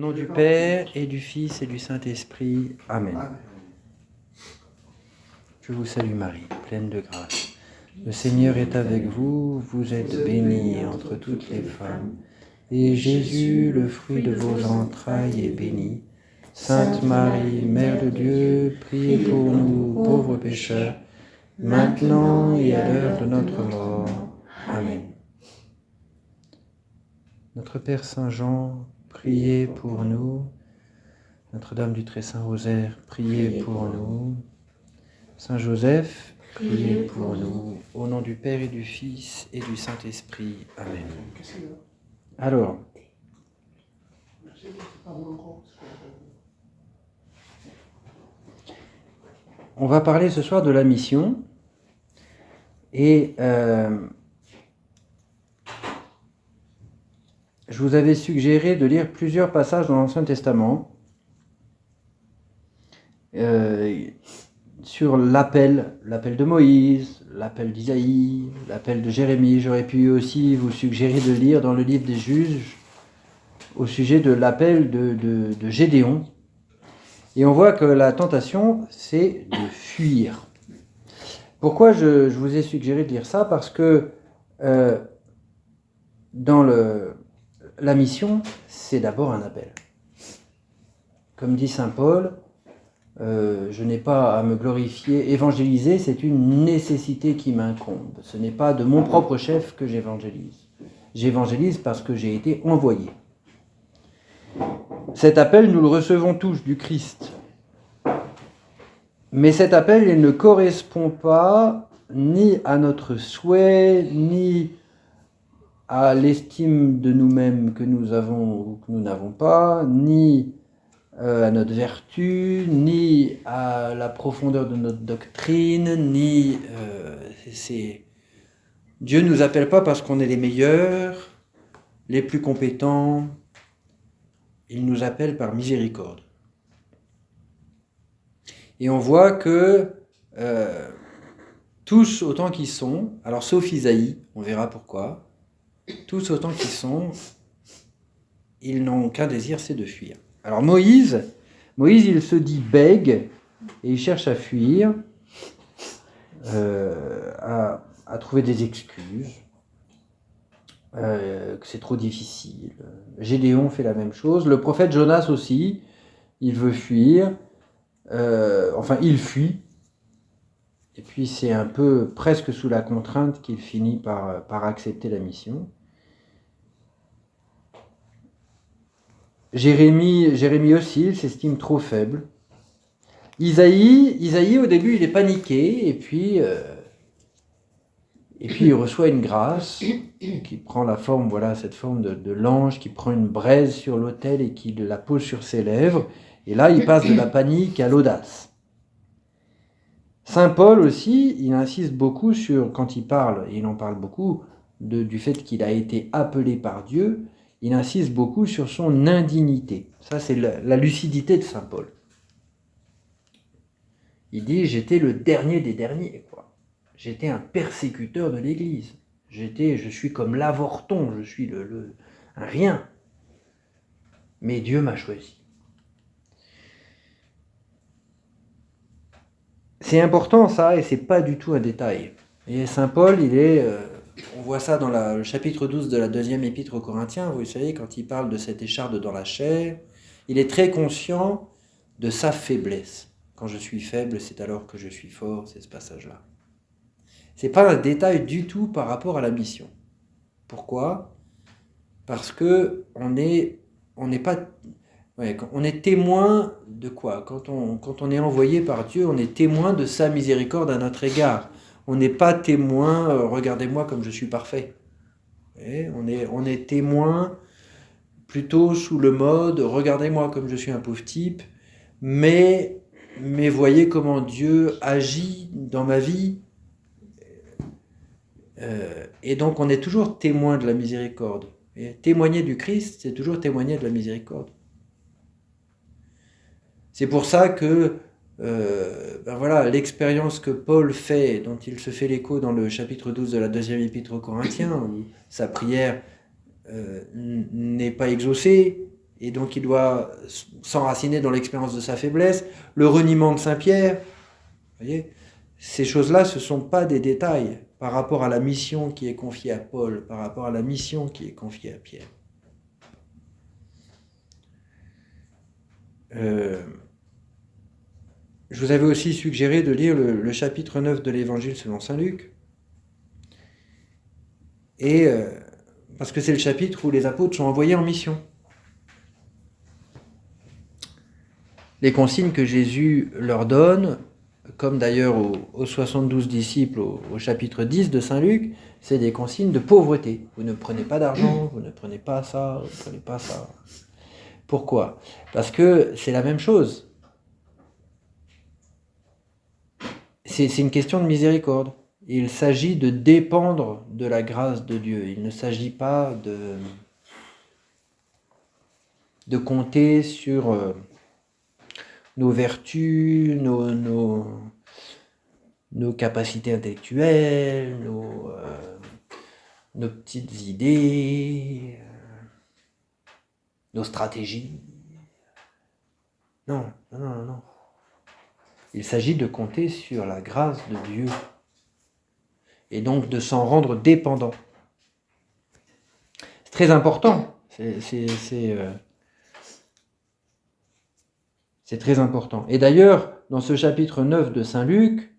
nom du Père et du Fils et du Saint-Esprit. Amen. Je vous salue Marie, pleine de grâce. Le Seigneur est avec vous, vous êtes bénie entre toutes les femmes. Et Jésus, le fruit de vos entrailles, est béni. Sainte Marie, Mère de Dieu, priez pour nous pauvres pécheurs, maintenant et à l'heure de notre mort. Amen. Notre Père Saint Jean, priez pour nous. Notre-Dame du Très Saint Rosaire, priez pour nous. Saint Joseph, priez pour nous. Au nom du Père et du Fils et du Saint-Esprit. Amen. Alors, on va parler ce soir de la mission. Et je vous avais suggéré de lire plusieurs passages dans l'Ancien Testament sur l'appel de Moïse, l'appel d'Isaïe, l'appel de Jérémie. J'aurais pu aussi vous suggérer de lire dans le livre des Juges au sujet de l'appel de Gédéon. Et on voit que la tentation, c'est de fuir. Pourquoi je vous ai suggéré de lire ça? Parce que dans la mission, c'est d'abord un appel. Comme dit saint Paul, je n'ai pas à me glorifier. Évangéliser, c'est une nécessité qui m'incombe. Ce n'est pas de mon propre chef que j'évangélise. J'évangélise parce que j'ai été envoyé. Cet appel, nous le recevons tous du Christ. Mais cet appel, il ne correspond pas ni à notre souhait, ni à l'estime de nous-mêmes que nous avons ou que nous n'avons pas, ni à notre vertu, ni à la profondeur de notre doctrine, ni... Dieu ne nous appelle pas parce qu'on est les meilleurs, les plus compétents. Il nous appelle par miséricorde. Et on voit que tous autant qu'ils sont, alors sauf Isaïe, on verra pourquoi, tous autant qu'ils sont, ils n'ont qu'un désir, c'est de fuir. Alors Moïse, il se dit bègue, et il cherche à fuir, à trouver des excuses, que c'est trop difficile. Gédéon fait la même chose, le prophète Jonas aussi, il veut fuir, il fuit, et puis c'est un peu presque sous la contrainte qu'il finit par accepter la mission. Jérémie aussi, il s'estime trop faible. Isaïe au début il est paniqué, et puis il reçoit une grâce qui prend la forme, voilà, cette forme de l'ange qui prend une braise sur l'autel et qui la pose sur ses lèvres. Et là, il passe de la panique à l'audace. Saint Paul aussi, il insiste beaucoup sur, quand il parle, et il en parle beaucoup, du fait qu'il a été appelé par Dieu, il insiste beaucoup sur son indignité. Ça, c'est la lucidité de Saint Paul. Il dit, j'étais le dernier des derniers, quoi. J'étais un persécuteur de l'Église. Je suis comme l'avorton, je suis un rien. Mais Dieu m'a choisi. C'est important ça, et c'est pas du tout un détail. Et Saint Paul, on voit ça dans le chapitre 12 de la deuxième épître aux Corinthiens, vous savez, quand il parle de cette écharde dans la chair, il est très conscient de sa faiblesse. Quand je suis faible, c'est alors que je suis fort, c'est ce passage-là. C'est pas un détail du tout par rapport à la mission. Pourquoi ? Parce que on est témoin de quoi ? Quand on est envoyé par Dieu, on est témoin de sa miséricorde à notre égard. On n'est pas témoin, regardez-moi comme je suis parfait. On est témoin plutôt sous le mode, regardez-moi comme je suis un pauvre type, mais voyez comment Dieu agit dans ma vie. Et donc on est toujours témoin de la miséricorde. Et témoigner du Christ, c'est toujours témoigner de la miséricorde. C'est pour ça que l'expérience que Paul fait, dont il se fait l'écho dans le chapitre 12 de la deuxième épître aux Corinthiens, où sa prière n'est pas exaucée, et donc il doit s'enraciner dans l'expérience de sa faiblesse, le reniement de Saint Pierre, vous voyez, ces choses-là, ce ne sont pas des détails par rapport à la mission qui est confiée à Paul, par rapport à la mission qui est confiée à Pierre. Je vous avais aussi suggéré de lire le chapitre 9 de l'Évangile selon saint Luc, et parce que c'est le chapitre où les apôtres sont envoyés en mission. Les consignes que Jésus leur donne, comme d'ailleurs aux 72 disciples au chapitre 10 de saint Luc, c'est des consignes de pauvreté. Vous ne prenez pas d'argent, vous ne prenez pas ça, vous ne prenez pas ça. Pourquoi ? Parce que c'est la même chose. C'est une question de miséricorde. Il s'agit de dépendre de la grâce de Dieu. Il ne s'agit pas de compter sur nos vertus, nos capacités intellectuelles, nos petites idées, nos stratégies. Non. Il s'agit de compter sur la grâce de Dieu et donc de s'en rendre dépendant. C'est très important. C'est très important. Et d'ailleurs, dans ce chapitre 9 de saint Luc,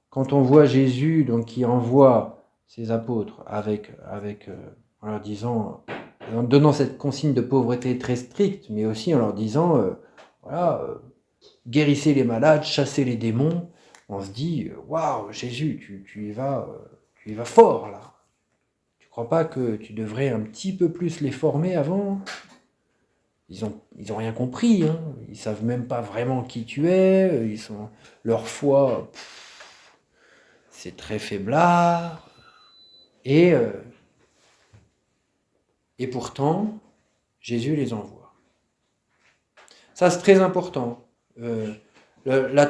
quand on voit Jésus donc, qui envoie ses apôtres en leur disant, en donnant cette consigne de pauvreté très stricte, mais aussi en leur disant, guérissez les malades, chassez les démons, on se dit, waouh, Jésus, tu y vas fort là. Tu crois pas que tu devrais un petit peu plus les former avant ? Ils ont rien compris, hein. Ils savent même pas vraiment qui tu es, leur foi, c'est très faiblard, et pourtant, Jésus les envoie. Ça, c'est très important. La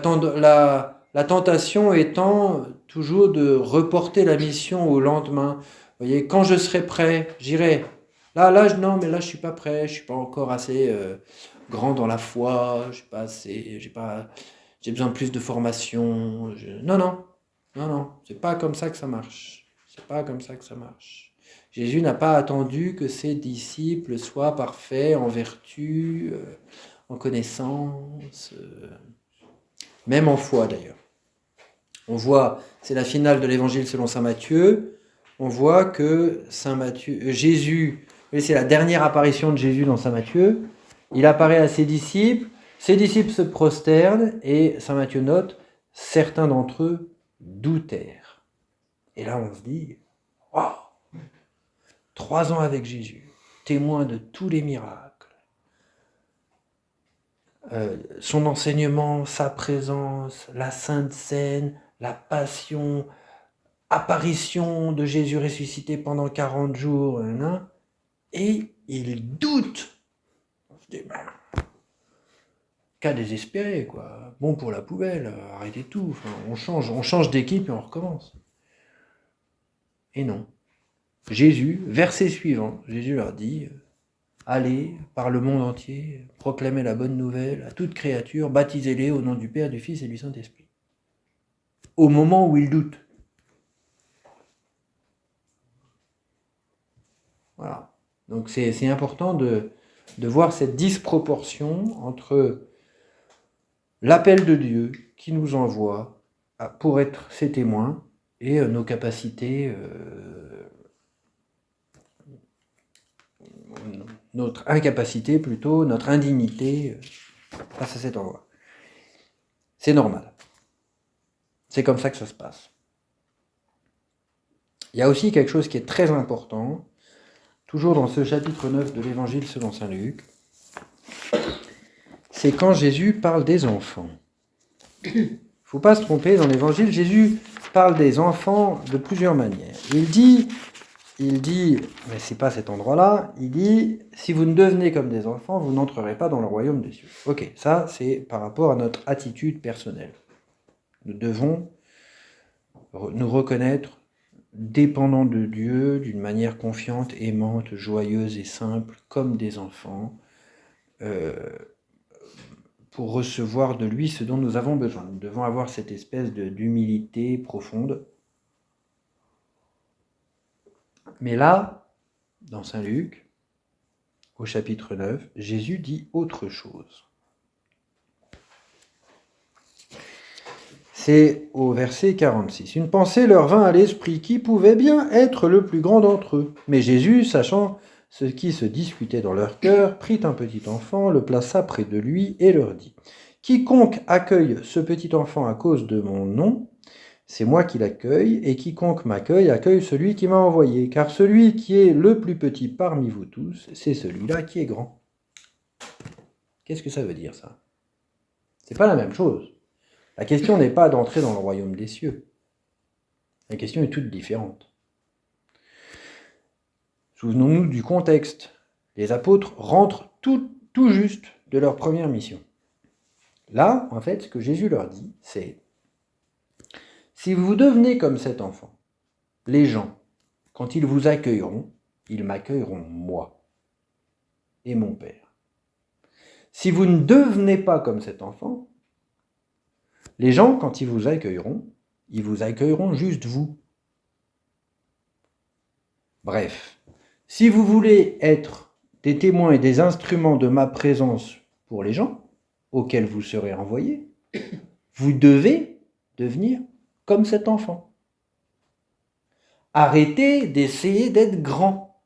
tentation étant toujours de reporter la mission au lendemain. Vous voyez, quand je serai prêt, j'irai. Non, mais là, je suis pas prêt, je suis pas encore assez grand dans la foi, j'ai besoin de plus de formation. Non, c'est pas comme ça que ça marche. C'est pas comme ça que ça marche. Jésus n'a pas attendu que ses disciples soient parfaits en vertu, en connaissance, même en foi d'ailleurs. On voit, c'est la finale de l'évangile selon saint Matthieu, on voit que Jésus, c'est la dernière apparition de Jésus dans saint Matthieu, il apparaît à ses disciples se prosternent, et saint Matthieu note, certains d'entre eux doutèrent. Et là on se dit, waouh, 3 ans avec Jésus, témoin de tous les miracles, son enseignement, sa présence, la Sainte Seine, la passion, apparition de Jésus ressuscité pendant 40 jours, et il doute. On se dit, cas désespéré, quoi. Bon pour la poubelle, arrêtez tout. Enfin, on change d'équipe et on recommence. Et non. Jésus, verset suivant, Jésus leur dit, allez par le monde entier, proclamez la bonne nouvelle à toute créature, baptisez-les au nom du Père, du Fils et du Saint-Esprit. Au moment où ils doutent. Voilà. Donc c'est important de voir cette disproportion entre l'appel de Dieu qui nous envoie pour être ses témoins et nos capacités, notre incapacité plutôt, notre indignité face à cet envoi. C'est normal. C'est comme ça que ça se passe. Il y a aussi quelque chose qui est très important, toujours dans ce chapitre 9 de l'Évangile selon saint Luc, c'est quand Jésus parle des enfants. Il ne faut pas se tromper, dans l'Évangile, Jésus parle des enfants de plusieurs manières. Il dit, mais c'est pas cet endroit-là, il dit, si vous ne devenez comme des enfants, vous n'entrerez pas dans le royaume des cieux. Ok, ça c'est par rapport à notre attitude personnelle. Nous devons nous reconnaître dépendants de Dieu d'une manière confiante, aimante, joyeuse et simple, comme des enfants, pour recevoir de lui ce dont nous avons besoin. Nous devons avoir cette espèce d'humilité profonde. Mais là, dans Saint Luc, au chapitre 9, Jésus dit autre chose. C'est au verset 46. Une pensée leur vint à l'esprit qui pouvait bien être le plus grand d'entre eux. Mais Jésus, sachant ce qui se disputait dans leur cœur, prit un petit enfant, le plaça près de lui et leur dit : Quiconque accueille ce petit enfant à cause de mon nom, c'est moi qui l'accueille, et quiconque m'accueille accueille celui qui m'a envoyé. Car celui qui est le plus petit parmi vous tous, c'est celui-là qui est grand. Qu'est-ce que ça veut dire, ça ? C'est pas la même chose. La question n'est pas d'entrer dans le royaume des cieux. La question est toute différente. Souvenons-nous du contexte. Les apôtres rentrent tout juste de leur première mission. Là, en fait, ce que Jésus leur dit, c'est : si vous devenez comme cet enfant, les gens, quand ils vous accueilleront, ils m'accueilleront moi et mon Père. Si vous ne devenez pas comme cet enfant, les gens, quand ils vous accueilleront juste vous. Bref, si vous voulez être des témoins et des instruments de ma présence pour les gens auxquels vous serez envoyés, vous devez devenir comme cet enfant. Arrêtez d'essayer d'être grand.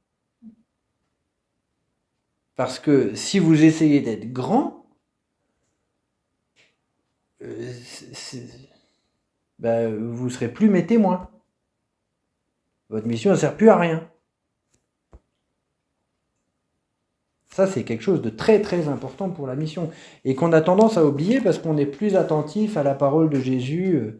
Parce que si vous essayez d'être grand, vous ne serez plus mes témoins. Votre mission ne sert plus à rien. Ça, c'est quelque chose de très très important pour la mission et qu'on a tendance à oublier parce qu'on est plus attentif à la parole de Jésus.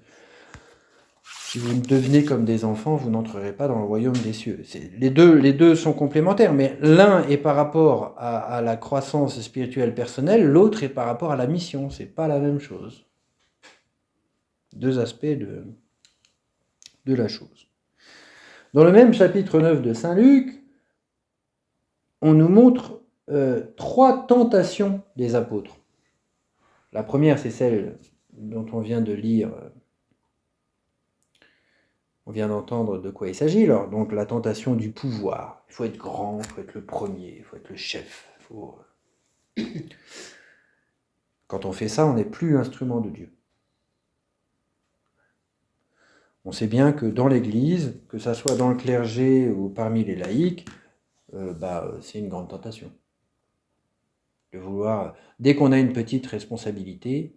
Si vous devenez comme des enfants, vous n'entrerez pas dans le royaume des cieux. Les deux sont complémentaires, mais l'un est par rapport à la croissance spirituelle personnelle, l'autre est par rapport à la mission. C'est pas la même chose. Deux aspects de la chose. Dans le même chapitre 9 de Saint Luc, on nous montre 3 tentations des apôtres. La première, c'est celle dont on vient de lire. On vient d'entendre de quoi il s'agit. Alors, donc la tentation du pouvoir. Il faut être grand, il faut être le premier, il faut être le chef. Quand on fait ça, on n'est plus instrument de Dieu. On sait bien que dans l'Église, que ça soit dans le clergé ou parmi les laïcs, c'est une grande tentation. De vouloir, dès qu'on a une petite responsabilité,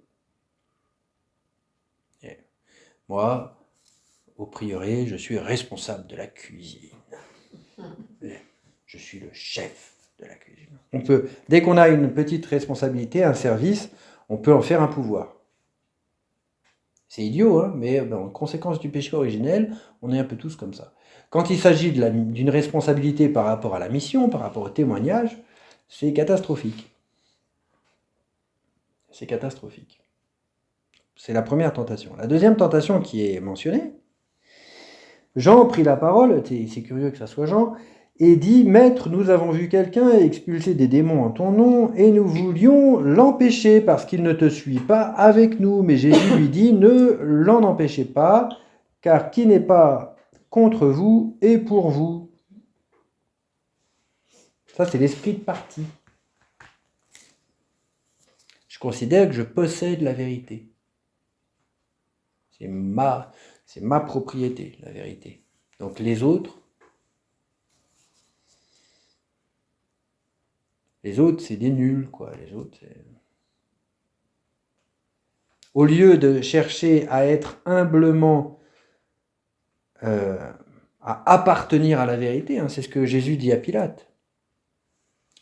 moi, au prieuré, je suis responsable de la cuisine. Je suis le chef de la cuisine. Dès qu'on a une petite responsabilité, un service, on peut en faire un pouvoir. C'est idiot, hein, mais en conséquence du péché originel, on est un peu tous comme ça. Quand il s'agit d'une responsabilité par rapport à la mission, par rapport au témoignage, c'est catastrophique. C'est catastrophique. C'est la première tentation. La deuxième tentation qui est mentionnée, Jean prit la parole, c'est curieux que ça soit Jean, et dit : Maître, nous avons vu quelqu'un expulser des démons en ton nom, et nous voulions l'empêcher parce qu'il ne te suit pas avec nous. Mais Jésus lui dit : Ne l'en empêchez pas, car qui n'est pas contre vous est pour vous. Ça, c'est l'esprit de parti. Je considère que je possède la vérité. C'est ma propriété, la vérité. Donc les autres, c'est des nuls, quoi. Les autres, c'est... Au lieu de chercher à être humblement, à appartenir à la vérité, hein, c'est ce que Jésus dit à Pilate.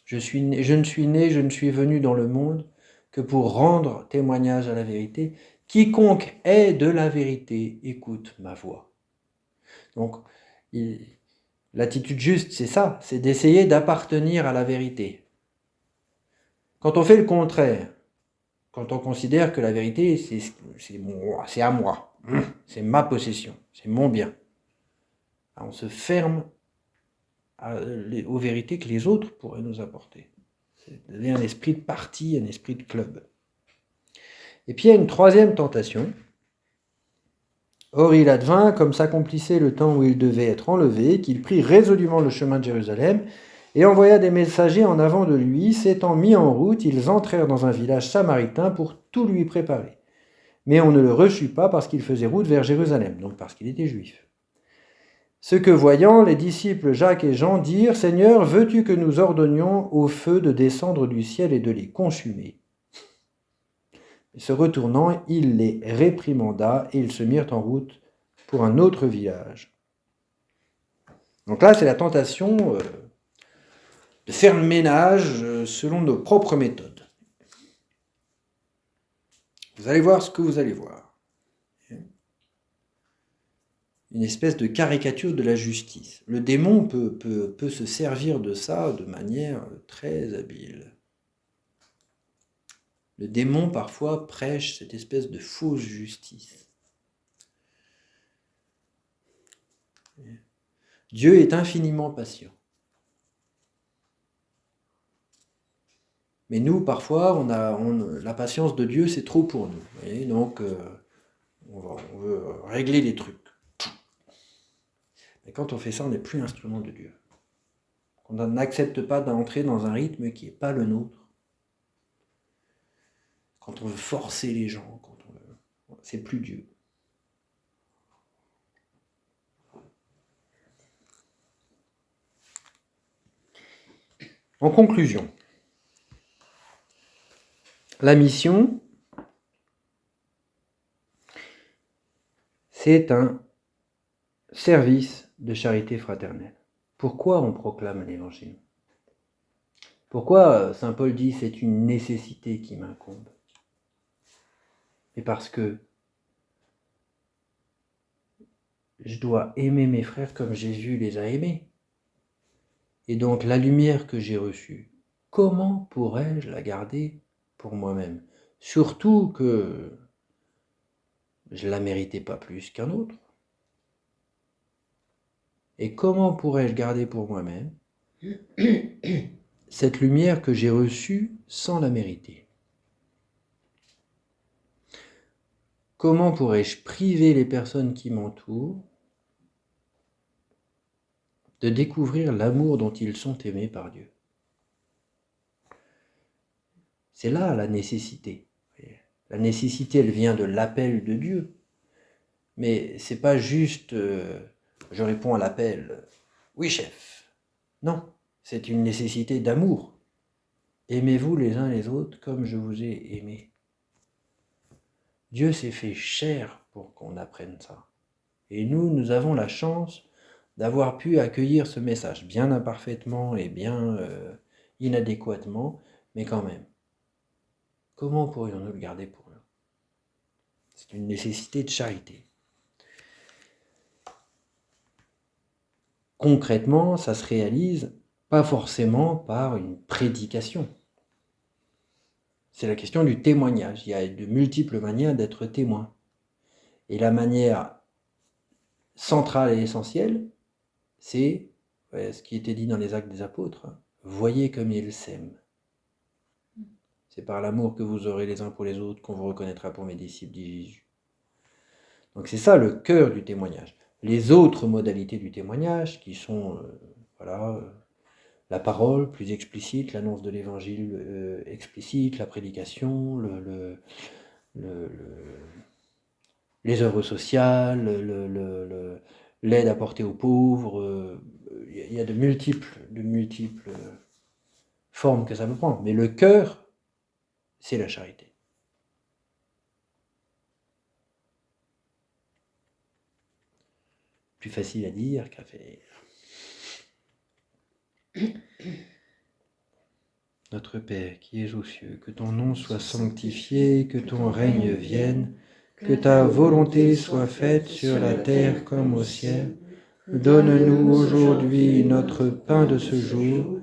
Je ne suis venu dans le monde que pour rendre témoignage à la vérité. Quiconque est de la vérité écoute ma voix. Donc, l'attitude juste, c'est ça, c'est d'essayer d'appartenir à la vérité. Quand on fait le contraire, quand on considère que la vérité, c'est à moi, c'est ma possession, c'est mon bien, on se ferme aux vérités que les autres pourraient nous apporter. Ça devient un esprit de parti, un esprit de club. Et puis il y a une troisième tentation. Or il advint, comme s'accomplissait le temps où il devait être enlevé, qu'il prit résolument le chemin de Jérusalem et envoya des messagers en avant de lui. S'étant mis en route, ils entrèrent dans un village samaritain pour tout lui préparer. Mais on ne le reçut pas parce qu'il faisait route vers Jérusalem, donc parce qu'il était juif. Ce que voyant, les disciples Jacques et Jean dirent « Seigneur, veux-tu que nous ordonnions au feu de descendre du ciel et de les consumer ?» Et se retournant, il les réprimanda et ils se mirent en route pour un autre village. Donc là, c'est la tentation de faire le ménage selon nos propres méthodes. Vous allez voir ce que vous allez voir. Une espèce de caricature de la justice. Le démon peut se servir de ça de manière très habile. Le démon, parfois, prêche cette espèce de fausse justice. Dieu est infiniment patient. Mais nous, parfois, la patience de Dieu, c'est trop pour nous. Vous voyez, donc, on veut régler les trucs. Mais quand on fait ça, on n'est plus instrument de Dieu. On n'accepte pas d'entrer dans un rythme qui n'est pas le nôtre. Quand on veut forcer les gens, c'est plus Dieu. En conclusion, la mission, c'est un service de charité fraternelle. Pourquoi on proclame l'Évangile ? Pourquoi Saint Paul dit « c'est une nécessité qui m'incombe » ? Et parce que je dois aimer mes frères comme Jésus les a aimés. Et donc la lumière que j'ai reçue, comment pourrais-je la garder pour moi-même ? Surtout que je ne la méritais pas plus qu'un autre. Et comment pourrais-je garder pour moi-même cette lumière que j'ai reçue sans la mériter ? Comment pourrais-je priver les personnes qui m'entourent de découvrir l'amour dont ils sont aimés par Dieu ? C'est là la nécessité. La nécessité, elle vient de l'appel de Dieu. Mais c'est pas juste je réponds à l'appel, oui chef. Non, c'est une nécessité d'amour. Aimez-vous les uns les autres comme je vous ai aimé. Dieu s'est fait chair pour qu'on apprenne ça. Et nous avons la chance d'avoir pu accueillir ce message, bien imparfaitement et bien inadéquatement, mais quand même. Comment pourrions-nous le garder pour nous ? C'est une nécessité de charité. Concrètement, ça se réalise pas forcément par une prédication. C'est la question du témoignage. Il y a de multiples manières d'être témoin. Et la manière centrale et essentielle, c'est ce qui était dit dans les Actes des Apôtres. Voyez comme ils s'aiment. C'est par l'amour que vous aurez les uns pour les autres qu'on vous reconnaîtra pour mes disciples, dit Jésus. Donc c'est ça le cœur du témoignage. Les autres modalités du témoignage, qui sont la parole plus explicite, l'annonce de l'évangile explicite, la prédication, les œuvres sociales, l'aide apportée aux pauvres, il y a de multiples formes que ça peut prendre. Mais le cœur, c'est la charité. Plus facile à dire qu'à faire. Notre Père qui es aux cieux, que ton nom soit sanctifié, que ton règne vienne, que ta volonté soit faite sur la terre comme au ciel. Donne-nous aujourd'hui notre pain de ce jour.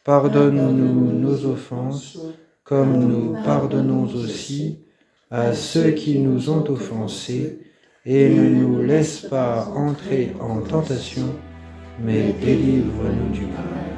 Pardonne-nous nos offenses, comme nous pardonnons aussi à ceux qui nous ont offensés. Et ne nous laisse pas entrer en tentation, mais délivre-nous du mal.